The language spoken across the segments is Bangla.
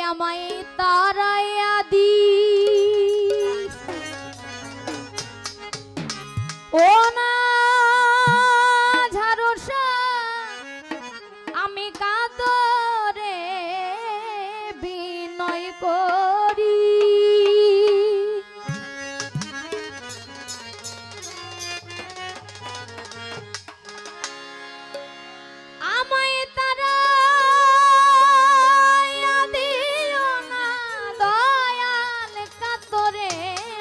আমায় তারাইয়া দি ও না ঝারসা আমি কাতরে বিনয় করি আমায় তারাইয়া দিও না দয়াল কাতরে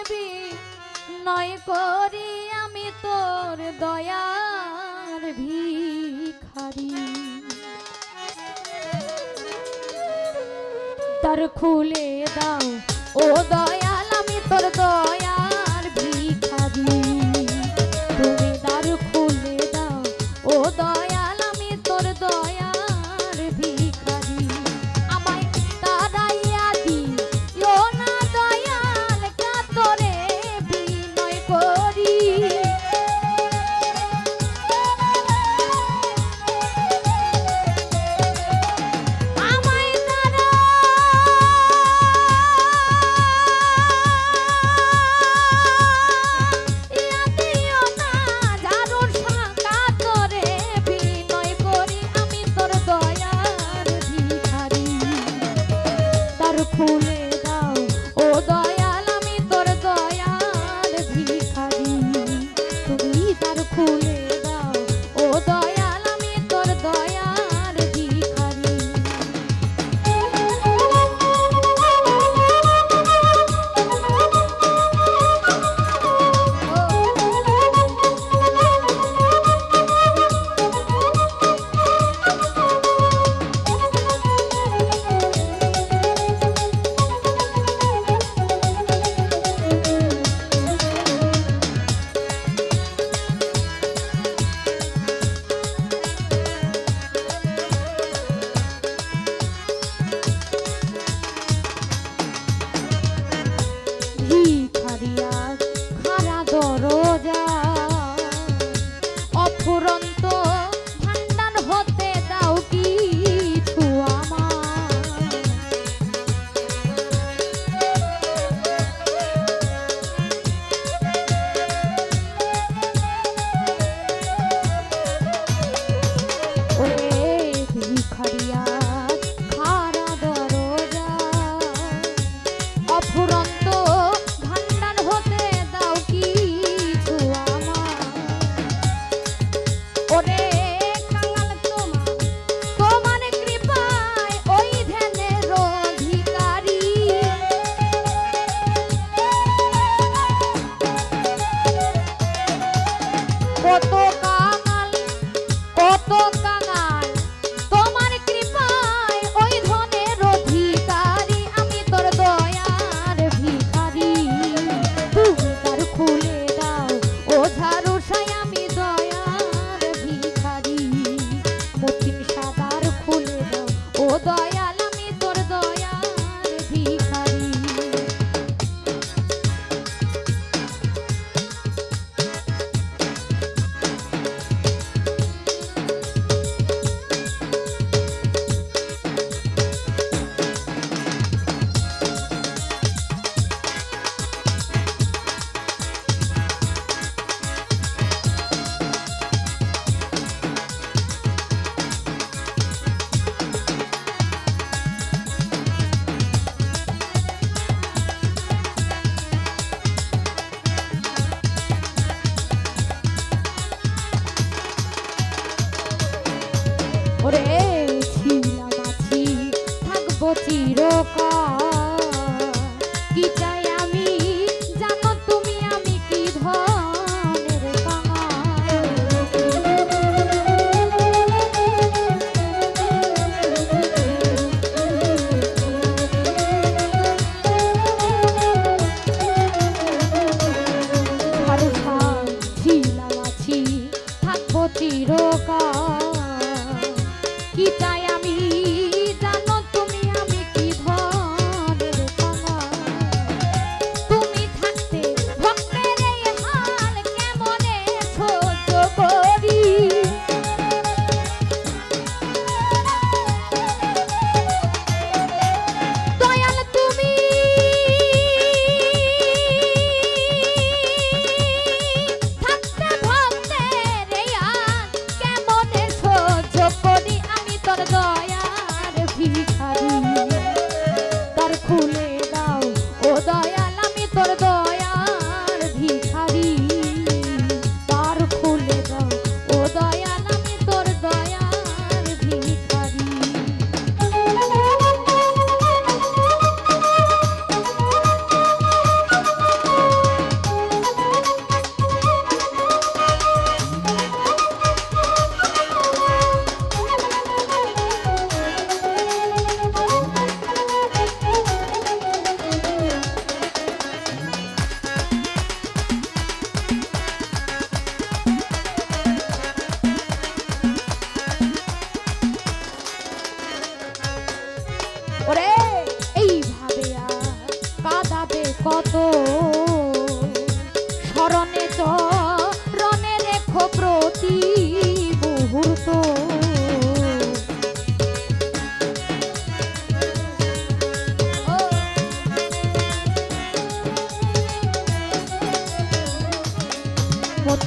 বিনয় করি আমি তোর দয়ার ভিখারি দ্বার খুলে দাও ও দয়াল আমি তোর দয়ার ভিখারি তুমি দ্বার খুলে দাও ও দয়াল আমি তোর দয়ার ভিখারি আমায় তারাইয়া দিও না দয়াল কাতরে বিনয় করি খুলে দাও ও দয়াল আমি তোর দয়ার ভিখারি তুমি তার খুলে দাও ও দয়াল আমি তোর দয়ার ভিখারি দরজা অফুরন্ত ভান্ডার হতে দাও কিছু আমার ওরে ভিখারিয়া খারা দরজা অফুরন্ত কত কাঙাল তোমার কৃপায় ওই ধনের অধিকারী আমি তোর দয়ার ভিখারি তুমি তার খুলে দাও ও ঝারসায় আমি দয়ার ভিখারি মতিন সাদার খুলে দাও ও দয়াল আমি তোর দয়ার ভিখারি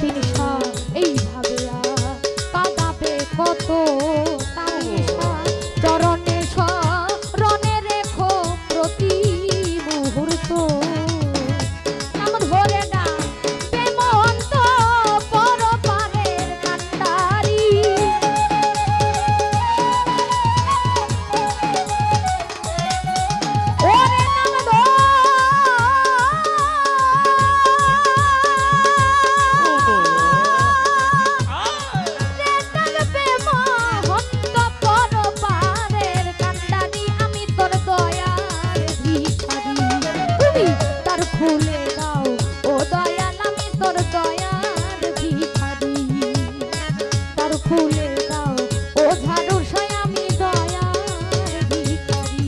মতিন শাহ এইভাবে কাঁদাবে কত তামিল শাহ চরণে শরণে রেখো প্রতি মুহূর্ত নাম ধরে না প্রেমন্ত পরপারের কান্ডারি ওরে নাম খুলে দাও ও দয়াল আমি তোর দয়ার ভিখারি তার খুলে দাও ও ঝাড়ু সায় আমি দয়ার ভিখারি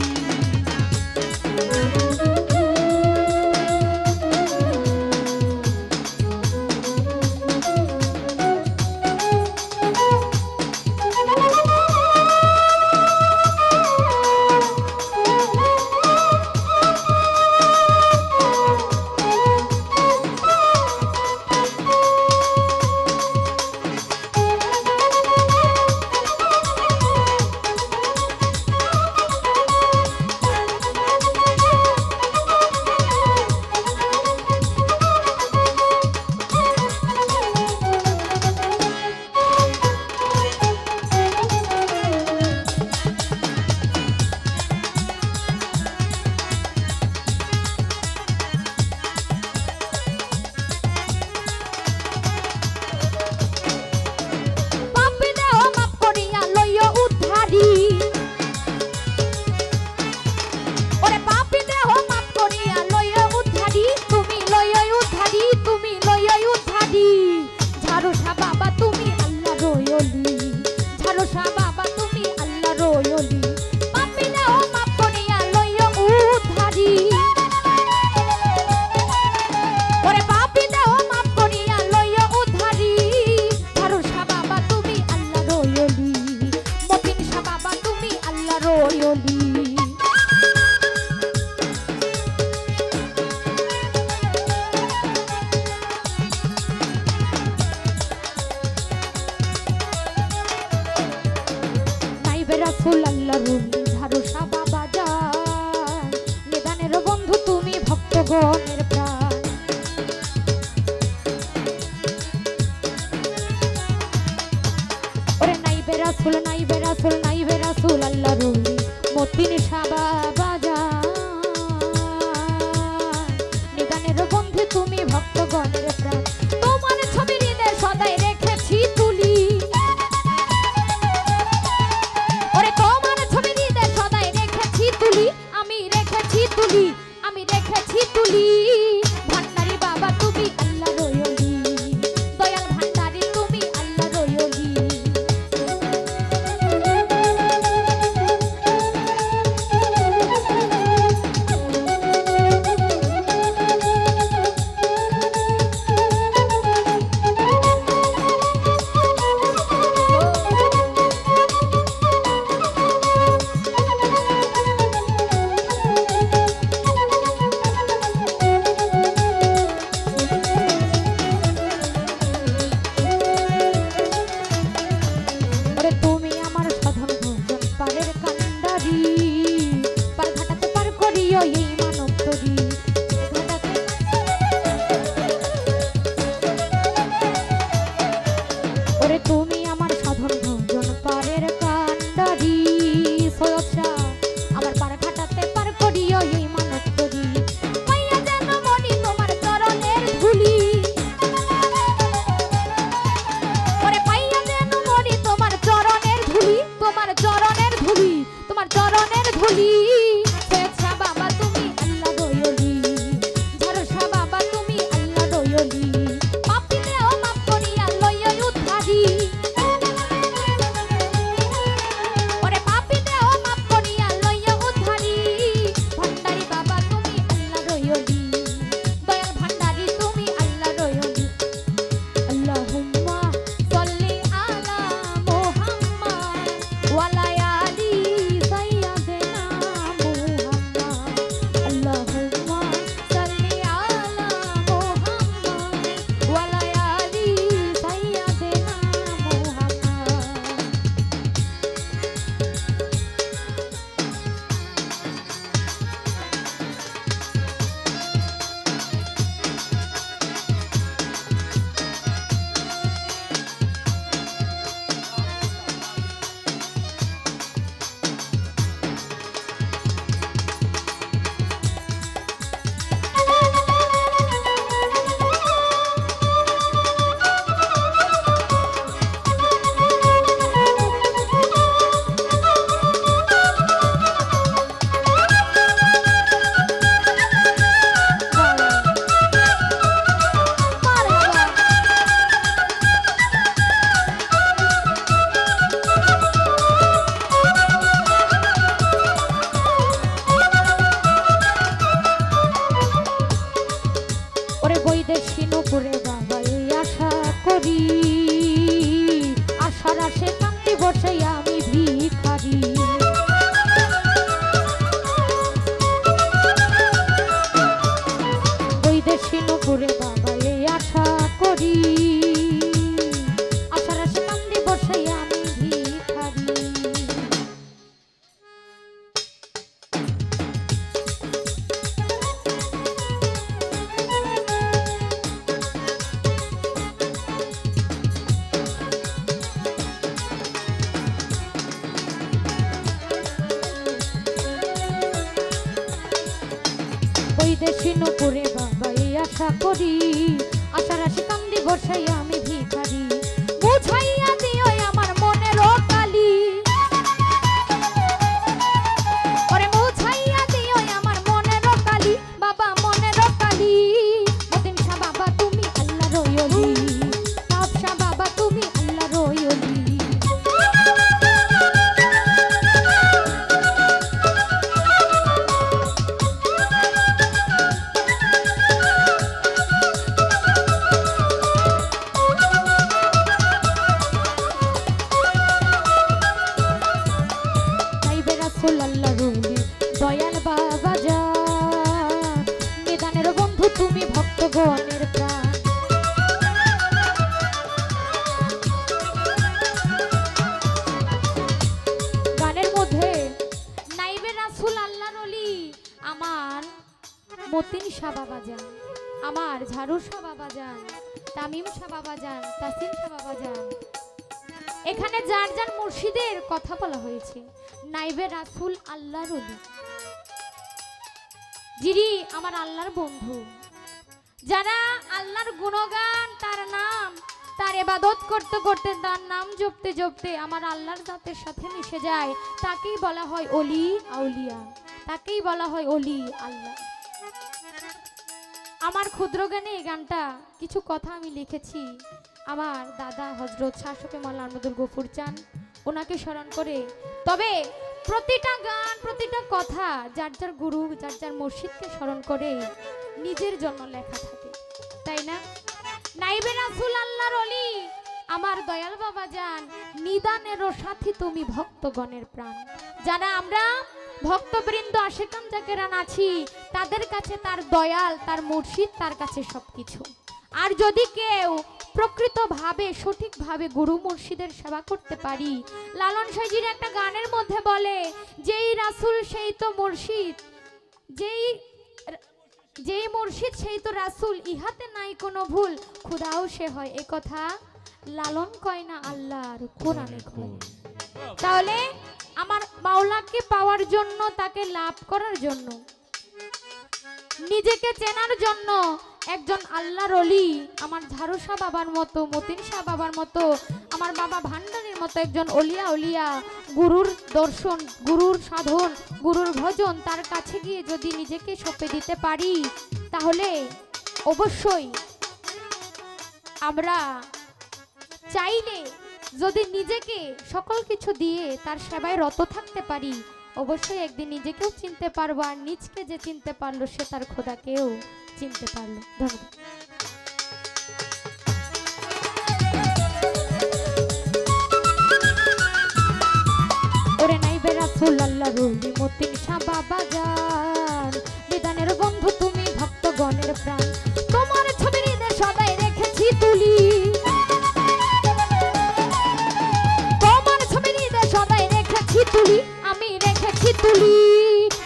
রাসূল আল্লাহর ঝাড়ুসা বাবা যান নিদানের বন্ধু তুমি ভক্তগণের প্রাণ ওরে নাইবে রাসূল নাইবে রাসূল নাইবে রাসূল আল্লাহর মতিন শাহ বাবা যান নিদানের বন্ধু তুমি ভক্তগণের প্রাণ তোমার ছবি হৃদয়ে সদাই রেখেছি তুলি আমি রেখেছি তুলি ভান্ডারি বাবা তুমি আল্লাহ রয়লি দয়াল ভান্ডারি তুমি আল্লাহ রয়লি তুমি আমার সাধন ভোজন পারের কান্ডারি সয়সা আমার পার ঘাটাতে পার করিও এই মানব করি পাইয়া যেন মনি তোমার চরণের ধুলি ওরে পাইয়া যেন মনি তোমার চরণের ধুলি তোমার চরণের ধুলি তোমার চরণের ধুলি সয়সা বাবা তুমি আল্লাহ রয়লি ঝাড়ুসা বাবা তুমি আল্লাহ রয়লি পাপী দেহ মাপ করিয়া লইয়া উদ্ধারি করি, আশার আশে কান্দি বসে আমি ভিখারি। বৈদেশি নপুরে বাবা এই আশা করি, আশার আশে কান্দি বসে আমি ভিখারি। বৈদেশি নপুরে বাবা এই আশা করি, আশার আশে কান্দি বসাই আমি ভিখারি। বুঝাইয়া দিও আমার মনের কালি, ওরে বুঝাইয়া দিও আমার মনের কালি, বাবা মনের কালি। মতিন শাহ বাবা তুমি আল্লাহর ওলি, তাফশা বাবা তুমি আল্লাহর ওলি। দয়াল বাবা যান, নিদানের বন্ধু তুমি ভক্তগণের প্রাণ। গানের মধ্যে নাইবে রাসূল আল্লাহর ওলি আমার মতিন শাহ বাবা যান, আমার ঝাড়ু শাহ বাবা যান, তামিম শাহ বাবা যান, তাসিম শাহ বাবা যান। এখানে যার যার মুর্শিদের কথা বলা হয়েছে। নাইবে রাসূল আল্লাহর ওলি, যিনি আমার আল্লাহর বন্ধু, যারা আল্লাহর গুণগান, তার নাম, তার ইবাদত করতে করতে, তার নাম জপতে জপতে আমার আল্লাহর জাতের সাথে মিশে যায়, তাকেই বলা হয় ওলি আউলিয়া, তাকেই বলা হয় ওলি আল্লাহ। আমার ক্ষুদ্র গানে এই গানটা কিছু কথা আমি লিখেছি আমার দাদা হযরত শাহ শফি মাওলানা আহমদুল গফুর চান, ওনাকে স্মরণ করে। তবে প্রতিটা গান, প্রতিটা কথা যার যার গুরু, যার যার মুর্শিদকে স্মরণ করে নিজের জন্য লেখা থাকে, তাই না? নাইবে রাসূল আল্লাহর ওলি আমার দয়াল বাবা যান, নিদানেরও সাথী তুমি ভক্তগণের প্রাণ। যারা আমরা ভক্তবৃন্দ আশিকান জাকেরান আছি, তাদের কাছে তার দয়াল, তার মুর্শিদ, তার কাছে সবকিছু। আর যদি কেউ প্রকৃতভাবে সঠিকভাবে গুরু মুর্শিদের সেবা করতে পারি, লালন সাইজির একটা গানের মধ্যে বলে, যেই রাসূল সেই তো মুর্শিদ, যেই মুর্শিদ সেই তো রাসূল, ইহাতে নাই কোনো ভুল, খুদাও সে হয়। এ কথা লালন কয় না, আল্লাহর কোরআনে কয়। তাহলে আমার মাওলাকে পাওয়ার জন্য, তাকে লাভ করার জন্য, নিজেকে চেনার জন্য একজন আল্লাহর ওলি, আমার ঝাড়ু শাহ বাবার মতো, মতিন শাহ বাবার মতো, আমার বাবা ভান্ডারের মতো একজন ওলিয়া ওলিয়া, গুরুর দর্শন, গুরুর সাধন, গুরুর ভজন, তার কাছে গিয়ে যদি নিজেকে সঁপে দিতে পারি, তাহলে অবশ্যই আমরা চাইলে যদি নিজেকে সকল কিছু দিয়ে তার সেবায় রত থাকতে পারি, অবশ্যই একদিন নিজেকেও চিনতে পারবো, আর নিজকে যে চিনতে পারলো সে তার খোদাকেও চিনতে পারলো। ধন্যবাদ। ওরে নাইবে রাসূল আল্লাহর ওলি মতিন শাহ বাবা যান, নিদানের বন্ধু তুমি ভক্তগণের প্রাণ। তোমার ছবি হৃদয়ে সদাই রেখেছি তুলি, তোমার ছবি হৃদয়ে সদাই রেখেছি তুলি, আমি রেখেছি তুলি।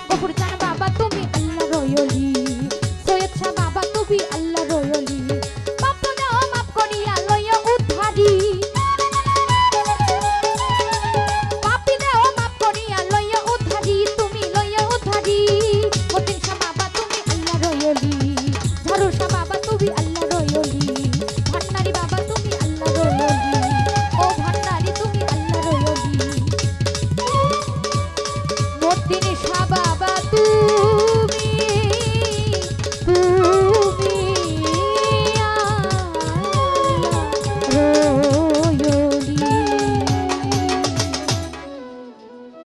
গফুর চান বাবা তুমি আল্লাহর ওলি, সৈয়দ শাহ বাবা তুমি আল্লাহর ওলি। পাপ দাও মাফ করিয়া লইয়া উদ্ধারি, পাপি দাও মাফ করিয়া লইয়া উদ্ধারি, তুমি লইয়া উদ্ধারি। মতিন শাহ বাবা তুমি আল্লাহর ওলি, ঝাড়ু শাহ বাবা তুমি আল্লাহর ওলি, ভান্ডারি বাবা তুমি আল্লাহর ওলি, ও ভান্ডারি তুমি আল্লাহর ওলি। মতিন শাহ বাবা তুমি